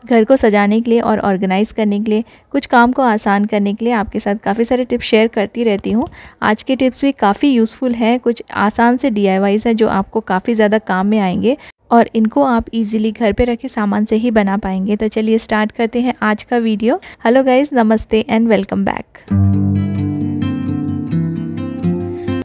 घर को सजाने के लिए और ऑर्गेनाइज़ करने के लिए, कुछ काम को आसान करने के लिए आपके साथ काफ़ी सारे टिप्स शेयर करती रहती हूँ। आज के टिप्स भी काफ़ी यूज़फुल हैं, कुछ आसान से DIYs हैं जो आपको काफ़ी ज़्यादा काम में आएंगे और इनको आप इजीली घर पे रखे सामान से ही बना पाएंगे। तो चलिए स्टार्ट करते हैं आज का वीडियो। हेलो गाइस, नमस्ते एंड वेलकम बैक।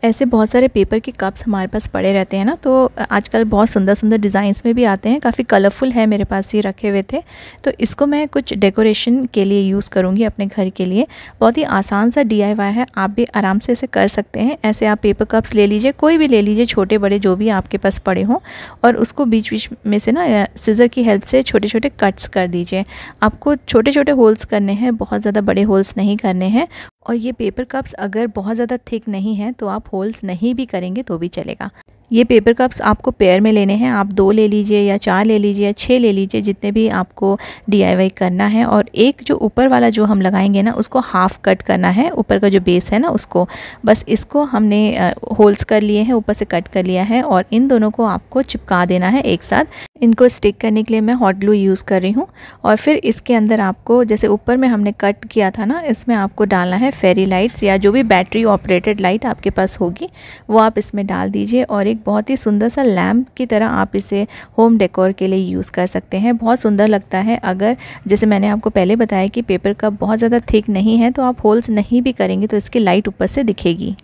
ऐसे बहुत सारे पेपर के कप्स हमारे पास पड़े रहते हैं ना, तो आजकल बहुत सुंदर सुंदर डिज़ाइंस में भी आते हैं, काफ़ी कलरफुल है। मेरे पास ये रखे हुए थे, तो इसको मैं कुछ डेकोरेशन के लिए यूज़ करूँगी अपने घर के लिए। बहुत ही आसान सा DIY है, आप भी आराम से इसे कर सकते हैं। ऐसे आप पेपर कप्स ले लीजिए, कोई भी ले लीजिए, छोटे बड़े जो भी आपके पास पड़े हों, और उसको बीच बीच में से ना सीज़र की हेल्प से छोटे छोटे कट्स कर दीजिए। आपको छोटे छोटे होल्स करने हैं, बहुत ज़्यादा बड़े होल्स नहीं करने हैं। और ये पेपर कप्स अगर बहुत ज़्यादा थिक नहीं है तो आप होल्स नहीं भी करेंगे तो भी चलेगा। ये पेपर कप्स आपको पेयर में लेने हैं, आप 2 ले लीजिए या 4 ले लीजिए या 6 ले लीजिए, जितने भी आपको DIY करना है। और एक जो ऊपर वाला जो हम लगाएंगे ना, उसको हाफ़ कट करना है, ऊपर का जो बेस है ना उसको, बस इसको हमने होल्स कर लिए हैं, ऊपर से कट कर लिया है और इन दोनों को आपको चिपका देना है एक साथ। इनको स्टिक करने के लिए मैं हॉट ग्लू यूज़ कर रही हूँ। और फिर इसके अंदर आपको, जैसे ऊपर में हमने कट किया था ना, इसमें आपको डालना है फेरी लाइट्स या जो भी बैटरी ऑपरेटेड लाइट आपके पास होगी वो आप इसमें डाल दीजिए। और एक बहुत ही सुंदर सा लैम्प की तरह आप इसे होम डेकोर के लिए यूज़ कर सकते हैं, बहुत सुंदर लगता है। अगर जैसे मैंने आपको पहले बताया कि पेपर कप बहुत ज़्यादा थिक नहीं है तो आप होल्स नहीं भी करेंगे तो इसकी लाइट ऊपर से दिखेगी।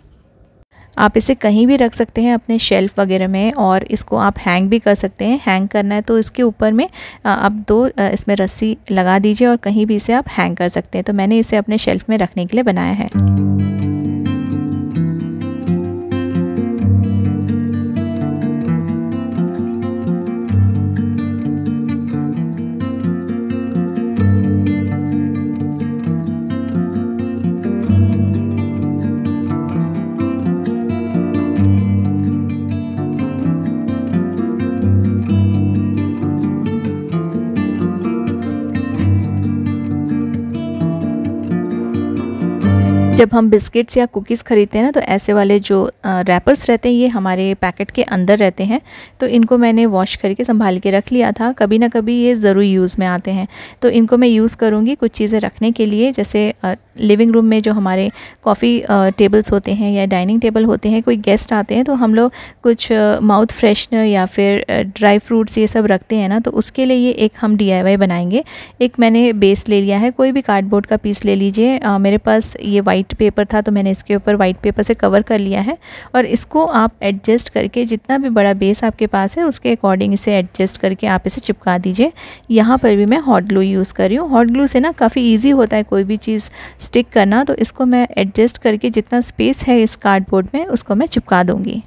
आप इसे कहीं भी रख सकते हैं अपने शेल्फ़ वगैरह में, और इसको आप हैंग भी कर सकते हैं। हैंग करना है तो इसके ऊपर में आप 2 इसमें रस्सी लगा दीजिए और कहीं भी इसे आप हैंग कर सकते हैं। तो मैंने इसे अपने शेल्फ़ में रखने के लिए बनाया है। जब हम बिस्किट्स या कुकीज़ ख़रीदते हैं ना, तो ऐसे वाले जो रैपर्स रहते हैं ये हमारे पैकेट के अंदर रहते हैं। तो इनको मैंने वॉश करके संभाल के रख लिया था, कभी ना कभी ये ज़रूर यूज़ में आते हैं। तो इनको मैं यूज़ करूँगी कुछ चीज़ें रखने के लिए, जैसे लिविंग रूम में जो हमारे कॉफ़ी टेबल्स होते हैं या डाइनिंग टेबल होते हैं, कोई गेस्ट आते हैं तो हम लोग कुछ माउथ फ्रेशनर या फिर ड्राई फ्रूट्स ये सब रखते हैं ना, तो उसके लिए ये एक हम DIY बनाएंगे। एक मैंने बेस ले लिया है, कोई भी कार्डबोर्ड का पीस ले लीजिए। मेरे पास ये वाइट पेपर था तो मैंने इसके ऊपर वाइट पेपर से कवर कर लिया है, और इसको आप एडजस्ट करके, जितना भी बड़ा बेस आपके पास है उसके अकॉर्डिंग इसे एडजस्ट करके आप इसे चिपका दीजिए। यहाँ पर भी मैं हॉट ग्लू यूज़ कर रही हूँ। हॉट ग्लू से ना काफ़ी ईजी होता है कोई भी चीज़ स्टिक करना, तो इसको मैं एडजस्ट करके जितना स्पेस है इस कार्डबोर्ड में उसको मैं चिपका दूँगी।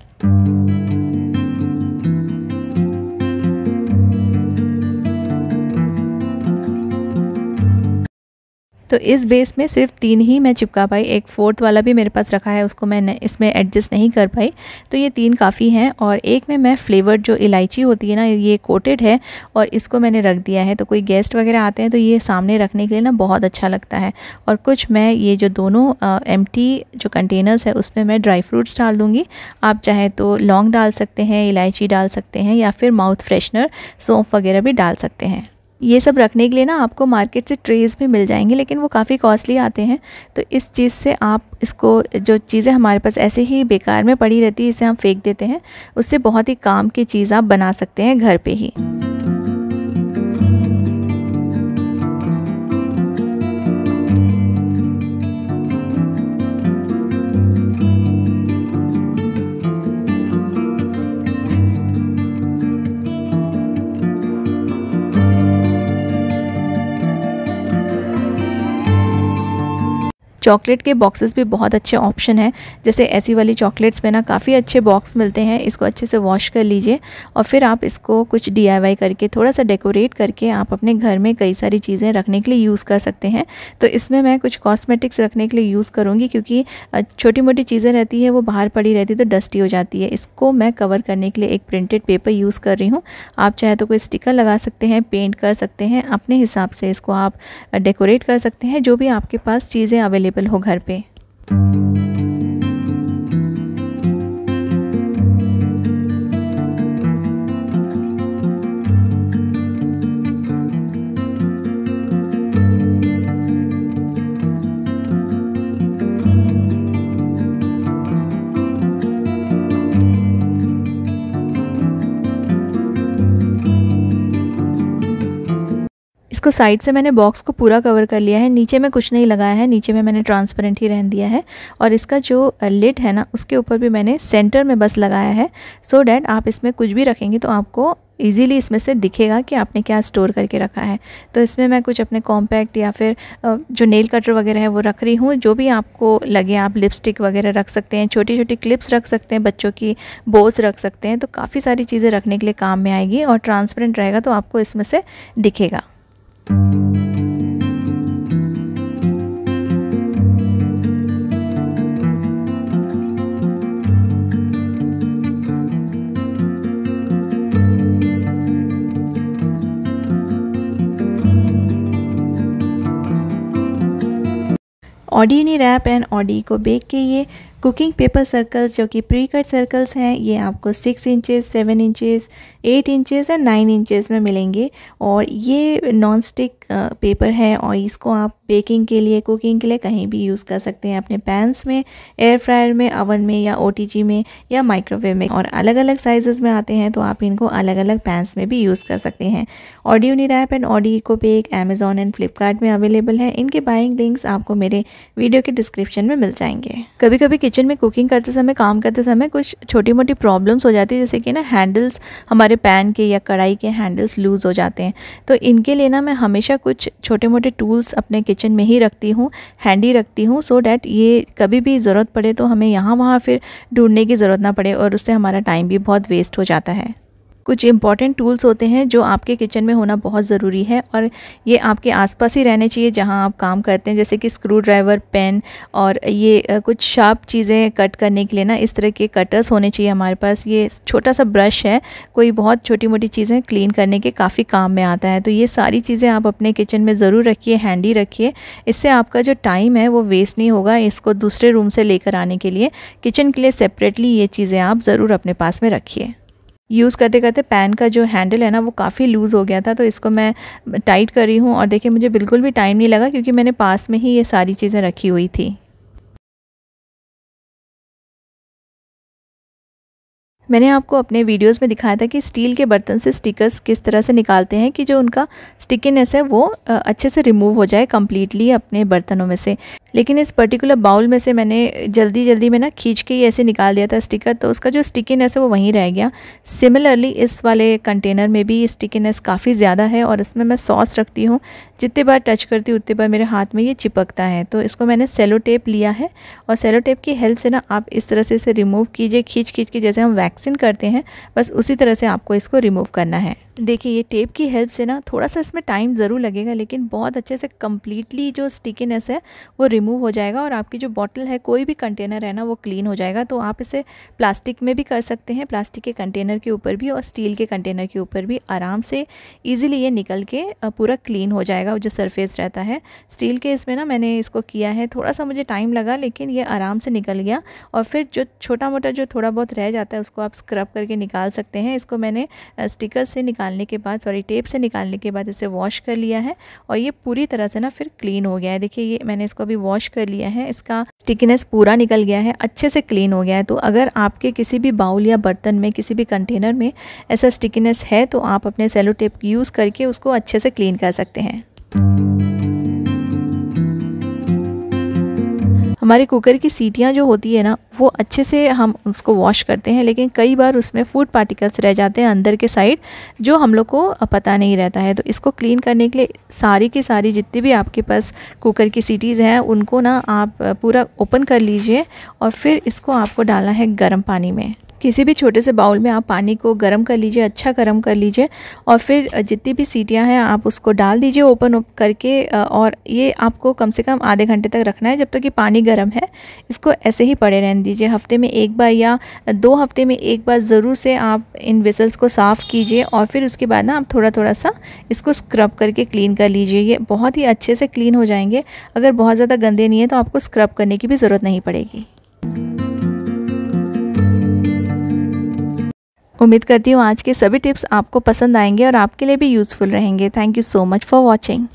तो इस बेस में सिर्फ 3 ही मैं चिपका पाई, एक 4th वाला भी मेरे पास रखा है, उसको मैं इसमें एडजस्ट नहीं कर पाई। तो ये 3 काफ़ी हैं। और एक में मैं फ्लेवर्ड जो इलायची होती है ना, ये कोटेड है और इसको मैंने रख दिया है। तो कोई गेस्ट वगैरह आते हैं तो ये सामने रखने के लिए ना बहुत अच्छा लगता है। और कुछ मैं ये जो दोनों एम्प्टी जो कंटेनर्स है उसमें मैं ड्राई फ्रूट्स डाल दूँगी। आप चाहे तो लौंग डाल सकते हैं, इलायची डाल सकते हैं, या फिर माउथ फ्रेशनर सौंफ वगैरह भी डाल सकते हैं। ये सब रखने के लिए ना आपको मार्केट से ट्रेज़ भी मिल जाएंगे, लेकिन वो काफ़ी कॉस्टली आते हैं। तो इस चीज़ से आप इसको, जो चीज़ें हमारे पास ऐसे ही बेकार में पड़ी रहती है इसे हम फेंक देते हैं, उससे बहुत ही काम की चीज़ आप बना सकते हैं घर पे ही। चॉकलेट के बॉक्सेस भी बहुत अच्छे ऑप्शन हैं। जैसे ऐसी वाली चॉकलेट्स में ना काफ़ी अच्छे बॉक्स मिलते हैं। इसको अच्छे से वॉश कर लीजिए और फिर आप इसको कुछ DIY करके, थोड़ा सा डेकोरेट करके आप अपने घर में कई सारी चीज़ें रखने के लिए यूज़ कर सकते हैं। तो इसमें मैं कुछ कॉस्मेटिक्स रखने के लिए यूज़ करूँगी, क्योंकि छोटी मोटी चीज़ें रहती है वो बाहर पड़ी रहती है तो डस्टी हो जाती है। इसको मैं कवर करने के लिए एक प्रिंटेड पेपर यूज़ कर रही हूँ। आप चाहे तो कोई स्टिकर लगा सकते हैं, पेंट कर सकते हैं, अपने हिसाब से इसको आप डेकोरेट कर सकते हैं, जो भी आपके पास चीज़ें अवेलेबल हो घर पे। इसको साइड से मैंने बॉक्स को पूरा कवर कर लिया है, नीचे में कुछ नहीं लगाया है, नीचे में मैंने ट्रांसपेरेंट ही रहने दिया है। और इसका जो लिड है ना उसके ऊपर भी मैंने सेंटर में बस लगाया है, सो डैट आप इसमें कुछ भी रखेंगे तो आपको इजीली इसमें से दिखेगा कि आपने क्या स्टोर करके रखा है। तो इसमें मैं कुछ अपने कॉम्पैक्ट या फिर जो नेल कटर वगैरह है वो रख रही हूँ। जो भी आपको लगे, आप लिपस्टिक वगैरह रख सकते हैं, छोटी छोटी क्लिप्स रख सकते हैं, बच्चों की बोस रख सकते हैं। तो काफ़ी सारी चीज़ें रखने के लिए काम में आएगी और ट्रांसपेरेंट रहेगा तो आपको इसमें से दिखेगा। ऑर्डिनी रैप एंड ऑडी को बेक के ये कुकिंग पेपर सर्कल्स जो कि प्री कट सर्कल्स हैं, ये आपको 6 inches, 7 inches, 8 inches and 9 inches में मिलेंगे। और ये नॉन स्टिक पेपर है और इसको आप बेकिंग के लिए, कुकिंग के लिए कहीं भी यूज़ कर सकते हैं, अपने पैन्स में, एयर फ्रायर में, ओवन में या ओटीजी में या माइक्रोवेव में। और अलग अलग साइजेस में आते हैं तो आप इनको अलग अलग पैन्स में भी यूज़ कर सकते हैं। ऑर्डिनी रैप एंड ऑडी इको बेक अमेज़ॉन एंड फ्लिपकार्ट में अवेलेबल है। इनके बाइंग लिंक्स आपको मेरे वीडियो के डिस्क्रिप्शन में मिल जाएंगे। कभी कभी किचन में कुकिंग करते समय, काम करते समय कुछ छोटी मोटी प्रॉब्लम्स हो जाती है, जैसे कि ना हैंडल्स, हमारे पैन के या कढ़ाई के हैंडल्स लूज़ हो जाते हैं। तो इनके लिए ना मैं हमेशा कुछ छोटे मोटे टूल्स अपने किचन में ही रखती हूँ, हैंडी रखती हूँ, सो डैट ये कभी भी ज़रूरत पड़े तो हमें यहाँ वहाँ फिर ढूंढने की ज़रूरत ना पड़े और उससे हमारा टाइम भी बहुत वेस्ट हो जाता है। कुछ इंपॉर्टेंट टूल्स होते हैं जो आपके किचन में होना बहुत ज़रूरी है और ये आपके आसपास ही रहने चाहिए जहां आप काम करते हैं, जैसे कि स्क्रू ड्राइवर, पेन और ये कुछ शार्प चीज़ें कट करने के लिए ना इस तरह के कटर्स होने चाहिए हमारे पास। ये छोटा सा ब्रश है, कोई बहुत छोटी मोटी चीज़ें क्लीन करने के काफ़ी काम में आता है। तो ये सारी चीज़ें आप अपने किचन में ज़रूर रखिए, हैंडी रखिए। इससे आपका जो टाइम है वो वेस्ट नहीं होगा। इसको दूसरे रूम से लेकर आने के लिए, किचन के लिए सेपरेटली ये चीज़ें आप ज़रूर अपने पास में रखिए। यूज़ करते करते पैन का जो हैंडल है ना वो काफ़ी लूज़ हो गया था, तो इसको मैं टाइट कर रही हूँ और देखिए मुझे बिल्कुल भी टाइम नहीं लगा क्योंकि मैंने पास में ही ये सारी चीज़ें रखी हुई थी। मैंने आपको अपने वीडियोस में दिखाया था कि स्टील के बर्तन से स्टिकर्स किस तरह से निकालते हैं कि जो उनका स्टिकीनेस है वो अच्छे से रिमूव हो जाए कम्प्लीटली अपने बर्तनों में से। लेकिन इस पर्टिकुलर बाउल में से मैंने जल्दी जल्दी में ना खींच के ही ऐसे निकाल दिया था स्टिकर, तो उसका जो स्टिकीनेस है वो वहीं रह गया। सिमिलरली इस वाले कंटेनर में भी स्टिकीनेस काफ़ी ज़्यादा है और इसमें मैं सॉस रखती हूँ, जितने बार टच करती हूँ उतने बार मेरे हाथ में ये चिपकता है। तो इसको मैंने सेलो टेप लिया है और सेलो टेप की हेल्प से ना आप इस तरह से इसे रिमूव कीजिए, खींच खींच के, जैसे हम वैक्सिंग करते हैं बस उसी तरह से आपको इसको रिमूव करना है। देखिए ये टेप की हेल्प से ना थोड़ा सा इसमें टाइम ज़रूर लगेगा, लेकिन बहुत अच्छे से कम्प्लीटली जो स्टिकीनेस है वो रिमूव हो जाएगा और आपकी जो बॉटल है, कोई भी कंटेनर है ना, वो क्लीन हो जाएगा। तो आप इसे प्लास्टिक में भी कर सकते हैं, प्लास्टिक के कंटेनर के ऊपर भी और स्टील के कंटेनर के ऊपर भी आराम से ईजिली ये निकल के पूरा क्लीन हो जाएगा जो सरफेस रहता है। स्टील के इसमें ना मैंने इसको किया है, थोड़ा सा मुझे टाइम लगा लेकिन ये आराम से निकल गया। और फिर जो छोटा मोटा जो थोड़ा बहुत रह जाता है उसको आप स्क्रब करके निकाल सकते हैं। इसको मैंने स्टिकर से निकालने के बाद, सॉरी टेप से निकालने के बाद इसे वॉश कर लिया है और ये पूरी तरह से ना फिर क्लीन हो गया है। देखिए ये मैंने इसको अभी वॉश कर लिया है, इसका स्टिकीनेस पूरा निकल गया है, अच्छे से क्लीन हो गया है। तो अगर आपके किसी भी बाउल या बर्तन में, किसी भी कंटेनर में ऐसा स्टिकीनेस है तो आप अपने सेलो टेप यूज़ करके उसको अच्छे से क्लीन कर सकते हैं। हमारे कुकर की सीटियाँ जो होती है ना वो अच्छे से हम उसको वॉश करते हैं, लेकिन कई बार उसमें फूड पार्टिकल्स रह जाते हैं अंदर के साइड, जो हम लोग को पता नहीं रहता है। तो इसको क्लीन करने के लिए सारी की सारी जितनी भी आपके पास कुकर की सीटीज़ हैं उनको ना आप पूरा ओपन कर लीजिए और फिर इसको आपको डालना है गर्म पानी में। किसी भी छोटे से बाउल में आप पानी को गर्म कर लीजिए, अच्छा गर्म कर लीजिए और फिर जितनी भी सीटियां हैं आप उसको डाल दीजिए ओपन करके। और ये आपको कम से कम आधे घंटे तक रखना है जब तक कि पानी गर्म है। इसको ऐसे ही पड़े रहने दीजिए। हफ्ते में एक बार या 2 हफ्ते में एक बार ज़रूर से आप इन वेसल्स को साफ़ कीजिए और फिर उसके बाद ना आप थोड़ा थोड़ा सा इसको स्क्रब करके क्लीन कर लीजिए। ये बहुत ही अच्छे से क्लीन हो जाएंगे। अगर बहुत ज़्यादा गंदे नहीं है तो आपको स्क्रब करने की भी ज़रूरत नहीं पड़ेगी। उम्मीद करती हूँ आज के सभी टिप्स आपको पसंद आएंगे और आपके लिए भी यूज़फुल रहेंगे। Thank you so much for watching.